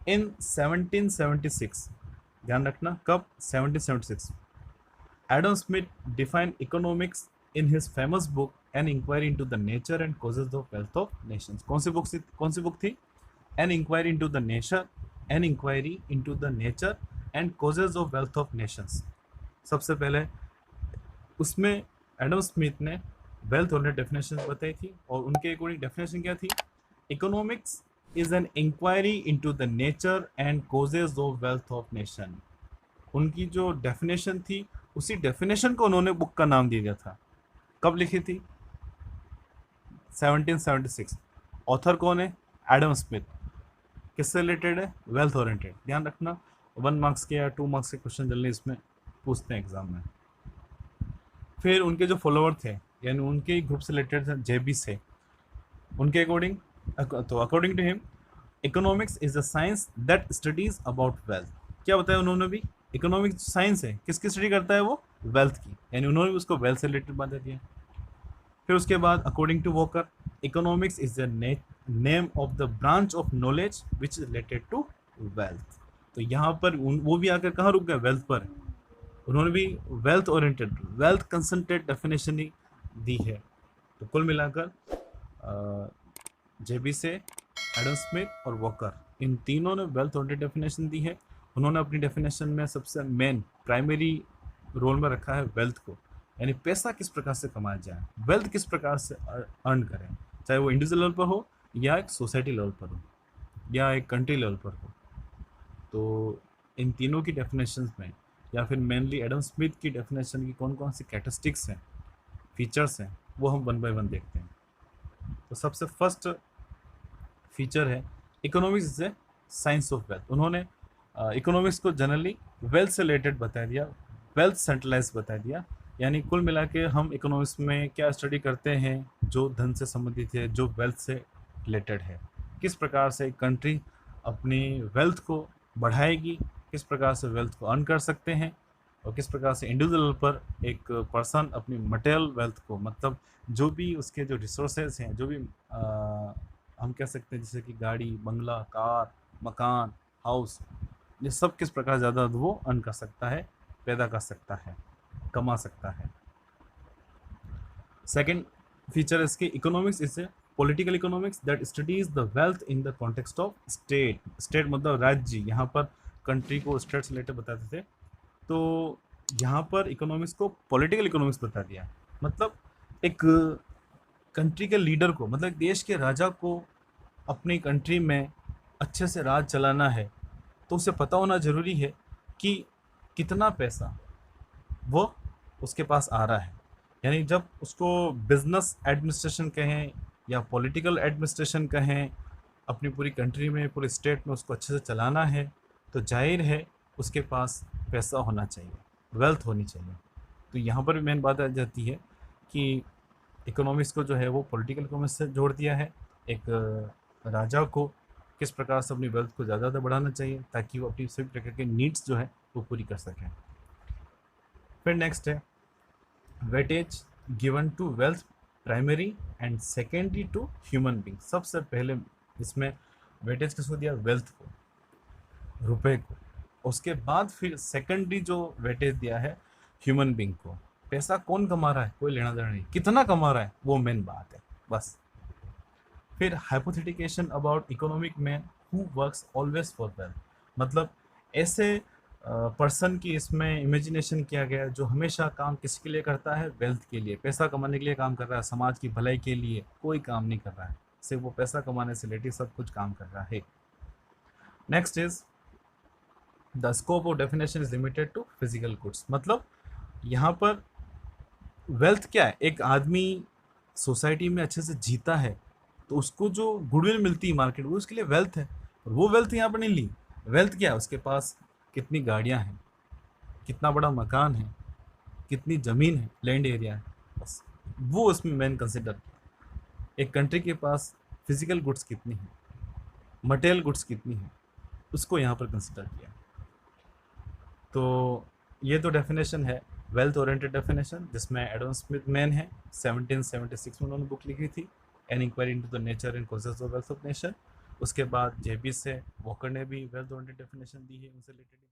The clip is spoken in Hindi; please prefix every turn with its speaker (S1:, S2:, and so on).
S1: इन 1776, ध्यान रखना कब, 1776, Adam Smith define economics in his famous book an inquiry into the nature and causes of wealth of nations. कौन सी बुक थी? An inquiry into the nature, an inquiry into the nature and causes of wealth of nations. सबसे पहले उसमें एडम स्मिथ ने वेल्थ और डेफिनेशन बताई थी, और उनके अकॉर्डिंग डेफिनेशन क्या थी? Economics is an inquiry into the nature and causes of wealth of nation. उनकी जो डेफिनेशन थी, उसी डेफिनेशन को उन्होंने बुक का नाम दिया गया था। कब लिखी थी? 1776। ऑथर कौन है? Adam Smith. किससे रिलेटेड है? Wealth oriented. ध्यान रखना 1 मार्क्स के या 2 मार्क्स के क्वेश्चन जल्दी इसमें पूछते हैं एग्जाम में। फिर उनके जो फॉलोअर थे, यानी उनके ग्रुप से रिलेटेड थे, जेबी से, उनके अकॉर्डिंग, तो according to him economics is a science that studies about wealth. क्या बताया उन्होंने भी? इकोनॉमिक्स साइंस है, किसकी स्टडी करता है वो? वेल्थ की, यानी उन्होंने भी उसको वेल्थ से रिलेटेड बात दिया। फिर उसके बाद according to Walker, economics is the name of the branch of knowledge which is related to wealth. तो यहाँ पर वो भी आकर कहाँ रुक गए? वेल्थ पर। उन्होंने भी wealth oriented, wealth concentrate definition ही दी है। तो कुल मिलाकर जेबी से, एडम स्मिथ और वॉकर, इन तीनों ने वेल्थ ओरिएंटेड डेफिनेशन दी है। उन्होंने अपनी डेफिनेशन में सबसे मेन प्राइमरी रोल में रखा है वेल्थ को, यानी पैसा किस प्रकार से कमाया जाए, वेल्थ किस प्रकार से अर्न करें, चाहे वो इंडिविजुअल लेवल पर हो या एक सोसाइटी लेवल पर हो या एक कंट्री लेवल पर हो। तो इन तीनों की डेफिनेशंस में, या फिर मेनली एडम स्मिथ की डेफिनेशन की कौन कौन सी कैरेक्टरिस्टिक्स हैं, फीचर्स हैं, वो हम 1 बाय 1 देखते हैं। तो सबसे फर्स्ट फीचर है economics is a science of wealth. उन्होंने इकोनॉमिक्स को जनरली वेल्थ से रिलेटेड बता दिया, वेल्थ सेंट्रलाइज बता दिया। यानी कुल मिला के हम इकोनॉमिक्स में क्या स्टडी करते हैं, जो धन से संबंधित है, जो वेल्थ से रिलेटेड है, किस प्रकार से कंट्री अपनी वेल्थ को बढ़ाएगी, किस प्रकार से वेल्थ को अर्न कर सकते हैं, और किस प्रकार से इंडिविजुअल पर एक पर्सन अपनी मटेरियल वेल्थ को, मतलब जो भी उसके जो रिसोर्सेज हैं, जो भी हम कह सकते हैं जैसे कि गाड़ी, बंगला, कार, मकान, हाउस, ये सब किस प्रकार ज़्यादा वो अर्न कर सकता है, पैदा कर सकता है, कमा सकता है। सेकंड फीचर इसके, economics is a political economics that studies the wealth in the context of state. State मतलब राज्य, यहाँ पर कंट्री को स्टेट से रिलेटेड बताते थे, तो यहाँ पर इकोनॉमिक्स को पॉलिटिकल इकोनॉमिक्स बता दिया। मतलब एक कंट्री के लीडर को, मतलब देश के राजा को अपनी कंट्री में अच्छे से राज चलाना है, तो उसे पता होना ज़रूरी है कि कितना पैसा वो उसके पास आ रहा है। यानी जब उसको बिजनेस एडमिनिस्ट्रेशन कहें या पॉलिटिकल एडमिनिस्ट्रेशन कहें, अपनी पूरी कंट्री में, पूरे स्टेट में उसको अच्छे से चलाना है, तो जाहिर है उसके पास पैसा होना चाहिए, वेल्थ होनी चाहिए। तो यहाँ पर भी मेन बात आ जाती है कि इकोनॉमिक्स को जो है वो पॉलिटिकल इकोनॉमिक्स से जोड़ दिया है। एक राजा को किस प्रकार से अपनी वेल्थ को ज़्यादा बढ़ाना चाहिए ताकि वो अपनी सभी प्रकार के नीड्स जो है वो पूरी कर सकें। फिर नेक्स्ट है weightage given to wealth primary and secondary to human being. सबसे पहले इसमें वेटेज किसको दिया? वेल्थ को, रुपए को। उसके बाद फिर सेकेंडरी जो वेटेज दिया है ह्यूमन बींग को। पैसा कौन कमा रहा है, कोई लेना देना नहीं, कितना कमा रहा है वो मेन बात है बस। फिर hypothetication about economic man who works always for wealth, मतलब ऐसे पर्सन की इसमें इमेजिनेशन किया गया जो हमेशा काम किसके लिए करता है? वेल्थ के लिए, पैसा कमाने के लिए काम कर रहा है, समाज की भलाई के लिए कोई काम नहीं कर रहा है, सिर्फ वो पैसा कमाने से रिलेटेड सब कुछ काम कर रहा है। Next is the scope of definition is limited to physical goods. मतलब यहाँ पर वेल्थ क्या है? एक आदमी सोसाइटी में अच्छे से जीता है तो उसको जो गुडविल मिलती है मार्केट, वो उसके लिए वेल्थ है। और वो वेल्थ यहाँ पर नहीं ली। वेल्थ क्या है? उसके पास कितनी गाड़ियाँ हैं, कितना बड़ा मकान है, कितनी ज़मीन है, लैंड एरिया है, बस वो उसमें मैंने कंसिडर किया। एक कंट्री के पास फिजिकल गुड्स कितनी है, मटेरियल गुड्स कितनी है, उसको यहाँ पर कंसिडर किया। तो ये तो डेफिनेशन है वेल्थ ओरिएंटेड डेफिनेशन, जिसमें एडम स्मिथ मैन है, 1776 में उन्होंने बुक लिखी थी, an inquiry into the nature and causes of wealth of nation. उसके बाद जेबी से वॉकर ने भी वेल ओरिएंटेड डेफिनेशन दी है उनसे रिलेटेड।